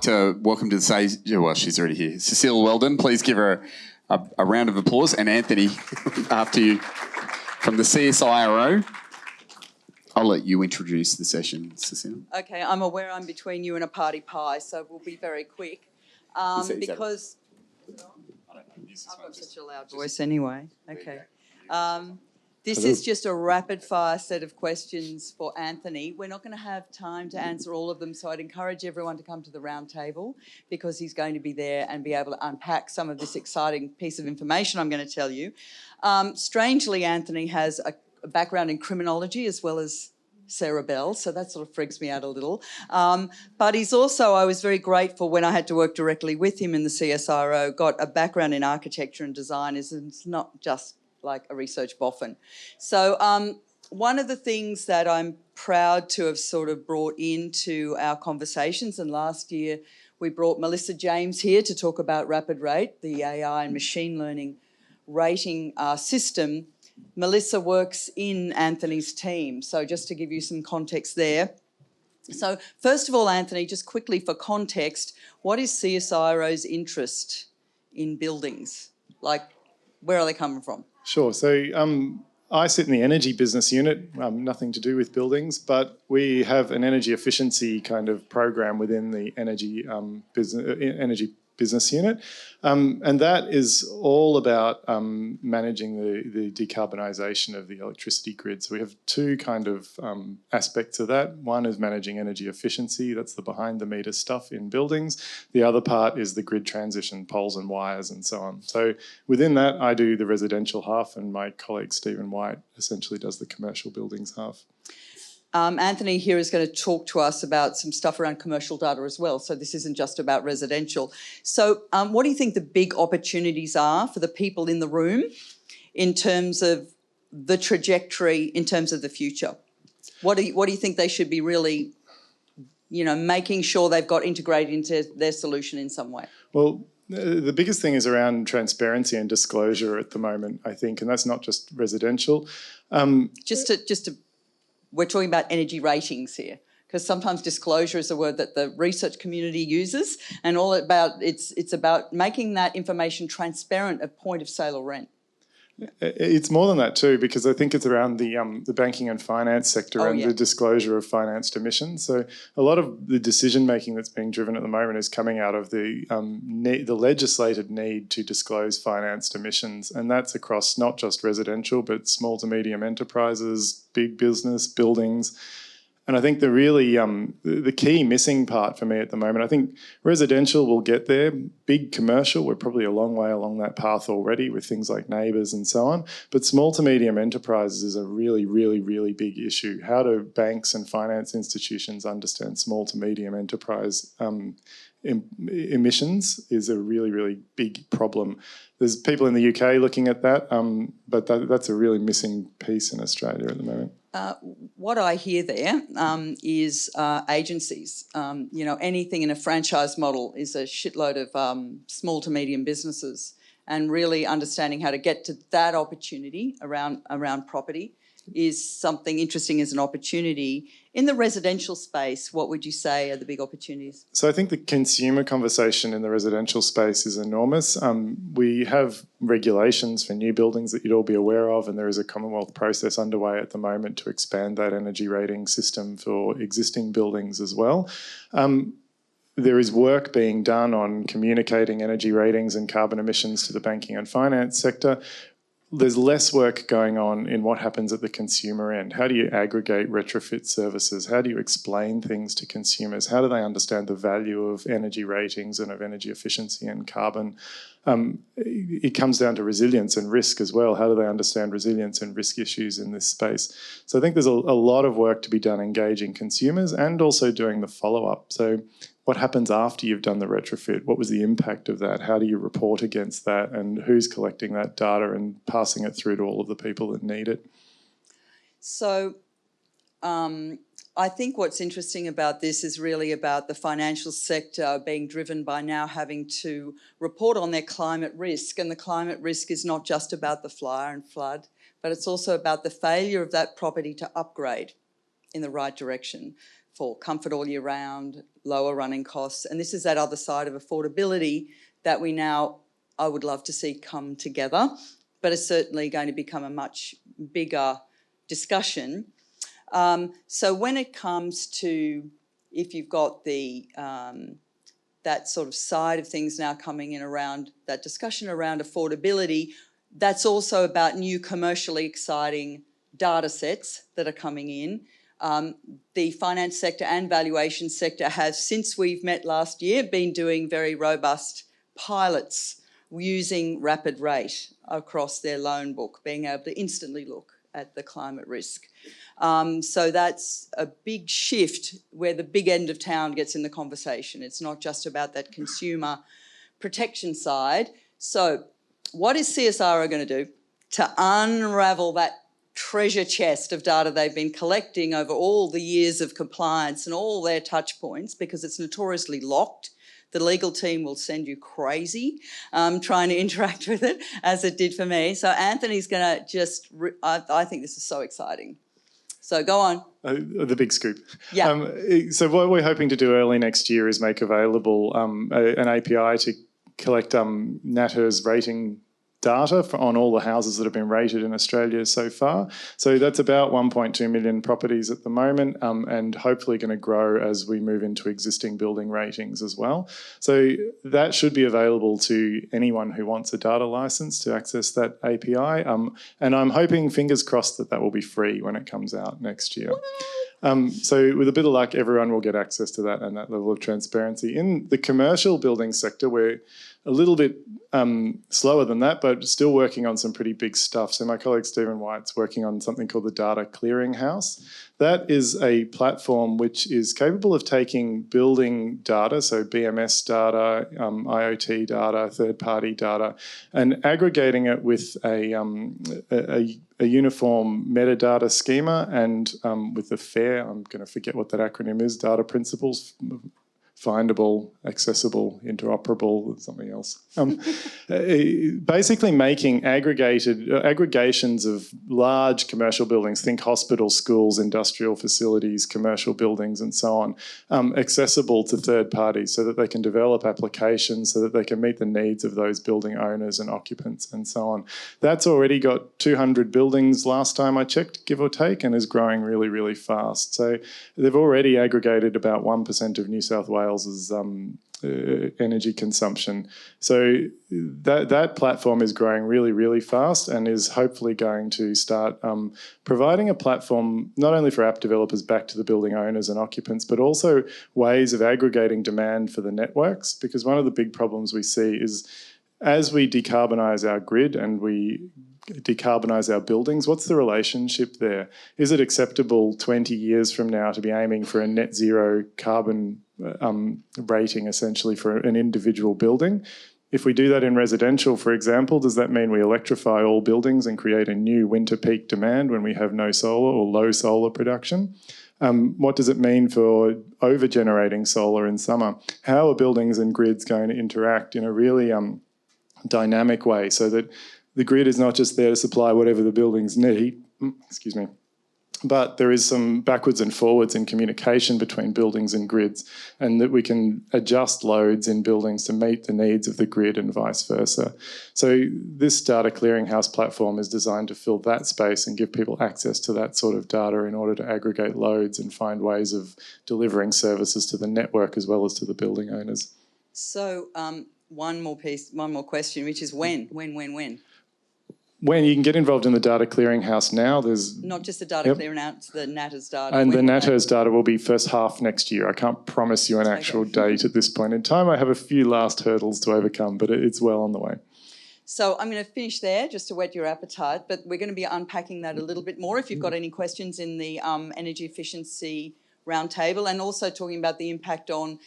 to welcome to the stage, well, she's already here, Cecille Weldon. Please give her a round of applause. And Anthony, after you, from the CSIRO. I'll let you introduce the session, Cecille. Okay, I'm aware I'm between you and a party pie, so we'll be very quick. Because I've got such a loud voice anyway. Okay. This is just a rapid-fire set of questions for Anthony. We're not going to have time to answer all of them, so I'd encourage everyone to come to the round table because he's going to be there and be able to unpack some of this exciting piece of information I'm going to tell you. Strangely, Anthony has a background in criminology as well as Sarah Bell, so that sort of freaks me out a little. But he's also, I was very grateful when I had to work directly with him in the CSIRO, got a background in architecture and design. It's not just like a research boffin. So one of the things that I'm proud to have sort of brought into our conversations, and last year we brought Melissa James here to talk about Rapid Rate, the AI and machine learning rating system. Melissa works in Anthony's team, so just to give you some context there. So first of all, Anthony, just quickly for context, what is CSIRO's interest in buildings? Like, where are they coming from? Sure. So I sit in the energy business unit, nothing to do with buildings, but we have an energy efficiency kind of program within the energy business unit. And that is all about managing the decarbonisation of the electricity grid. So we have two kind of aspects of that. One is managing energy efficiency, that's the behind the meter stuff in buildings. The other part is the grid transition, poles and wires and so on. So within that, I do the residential half and my colleague Stephen White essentially does the commercial buildings half. Anthony here is going to talk to us about some stuff around commercial data as well, so this isn't just about residential. So what do you think the big opportunities are for the people in the room in terms of the trajectory, in terms of the future? What do you think they should be really, making sure they've got integrated into their solution in some way? Well, the biggest thing is around transparency and disclosure at the moment, I think, and that's not just residential. We're talking about energy ratings here, because sometimes disclosure is a word that the research community uses, and it's about making that information transparent at point of sale or rent. It's more than that too, because I think it's around the banking and finance sector the disclosure of financed emissions. So a lot of the decision making that's being driven at the moment is coming out of the legislated need to disclose financed emissions, and that's across not just residential but small to medium enterprises, big business, buildings. And I think the key missing part for me at the moment, I think residential will get there. Big commercial, we're probably a long way along that path already with things like neighbours and so on. But small to medium enterprises is a really, really, really big issue. How do banks and finance institutions understand small to medium enterprise emissions is a really, really big problem. There's people in the UK looking at that, but that's a really missing piece in Australia at the moment. What I hear there is agencies. Anything in a franchise model is a shitload of small to medium businesses, and really understanding how to get to that opportunity around property is something interesting as an opportunity. In the residential space, what would you say are the big opportunities? So I think the consumer conversation in the residential space is enormous. We have regulations for new buildings that you'd all be aware of, and there is a Commonwealth process underway at the moment to expand that energy rating system for existing buildings as well. There is work being done on communicating energy ratings and carbon emissions to the banking and finance sector. There's less work going on in what happens at the consumer end. How do you aggregate retrofit services? How do you explain things to consumers? How do they understand the value of energy ratings and of energy efficiency and carbon? It comes down to resilience and risk as well. How do they understand resilience and risk issues in this space? So I think there's a lot of work to be done engaging consumers and also doing the follow-up. So what happens after you've done the retrofit? What was the impact of that? How do you report against that? And who's collecting that data and passing it through to all of the people that need it? So I think what's interesting about this is really about the financial sector being driven by now having to report on their climate risk. And the climate risk is not just about the fire and flood, but it's also about the failure of that property to upgrade in the right direction. for comfort all year round, lower running costs. And this is that other side of affordability that we now, I would love to see come together, but it's certainly going to become a much bigger discussion. So when it comes to, if you've got the that sort of side of things now coming in around that discussion around affordability, that's also about new commercially exciting data sets that are coming in. The finance sector and valuation sector have, since we've met last year, been doing very robust pilots using rapid rate across their loan book, being able to instantly look at the climate risk. So that's a big shift where the big end of town gets in the conversation. It's not just about that consumer protection side. So what is CSIRO going to do to unravel that treasure chest of data they've been collecting over all the years of compliance and all their touch points, because it's notoriously locked? The legal team will send you crazy trying to interact with it, as it did for me. So Anthony's going to just, I think this is so exciting. So go on. The big scoop. Yeah. So what we're hoping to do early next year is make available an API to collect NatHERS rating data on all the houses that have been rated in Australia so far. So that's about 1.2 million properties at the moment, and hopefully going to grow as we move into existing building ratings as well. So that should be available to anyone who wants a data license to access that API. And I'm hoping, fingers crossed, that will be free when it comes out next year. So with a bit of luck, everyone will get access to that and that level of transparency. In the commercial building sector, we're a little bit slower than that, but still working on some pretty big stuff. So my colleague Stephen White's working on something called the Data Clearinghouse. That is a platform which is capable of taking building data, so BMS data, IoT data, third-party data, and aggregating it with a uniform metadata schema and with the FAIR, I'm going to forget what that acronym is, data principles, findable, accessible, interoperable, something else. Basically making aggregations of large commercial buildings, think hospitals, schools, industrial facilities, commercial buildings and so on, accessible to third parties so that they can develop applications, so that they can meet the needs of those building owners and occupants and so on. That's already got 200 buildings last time I checked, give or take, and is growing really, really fast. So they've already aggregated about 1% of New South Wales' energy consumption. So that platform is growing really, really fast and is hopefully going to start providing a platform not only for app developers back to the building owners and occupants, but also ways of aggregating demand for the networks. Because one of the big problems we see is as we decarbonise our grid and we decarbonise our buildings, what's the relationship there? Is it acceptable 20 years from now to be aiming for a net zero carbon rating essentially for an individual building? If we do that in residential, for example, does that mean we electrify all buildings and create a new winter peak demand when we have no solar or low solar production? What does it mean for over-generating solar in summer? How are buildings and grids going to interact in a really dynamic way so that the grid is not just there to supply whatever the buildings need, but there is some backwards and forwards in communication between buildings and grids, and that we can adjust loads in buildings to meet the needs of the grid and vice versa. So this data clearinghouse platform is designed to fill that space and give people access to that sort of data in order to aggregate loads and find ways of delivering services to the network as well as to the building owners. So one more question, which is when? When you can get involved in the data clearinghouse now, there's... Not just the data clearinghouse, the NatHERS data. And the NatHERS data will be first half next year. I can't promise you an actual date at this point in time. I have a few last hurdles to overcome, but it's well on the way. So I'm going to finish there just to whet your appetite, but we're going to be unpacking that a little bit more if you've got any questions in the energy efficiency roundtable, and also talking about the impact on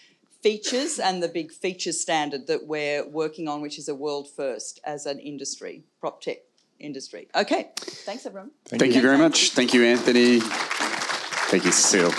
features and the big features standard that we're working on, which is a world first as an industry, Proptech industry. Okay, thanks everyone. Thank you very much. Thank you, Anthony. Thank you, Cecille.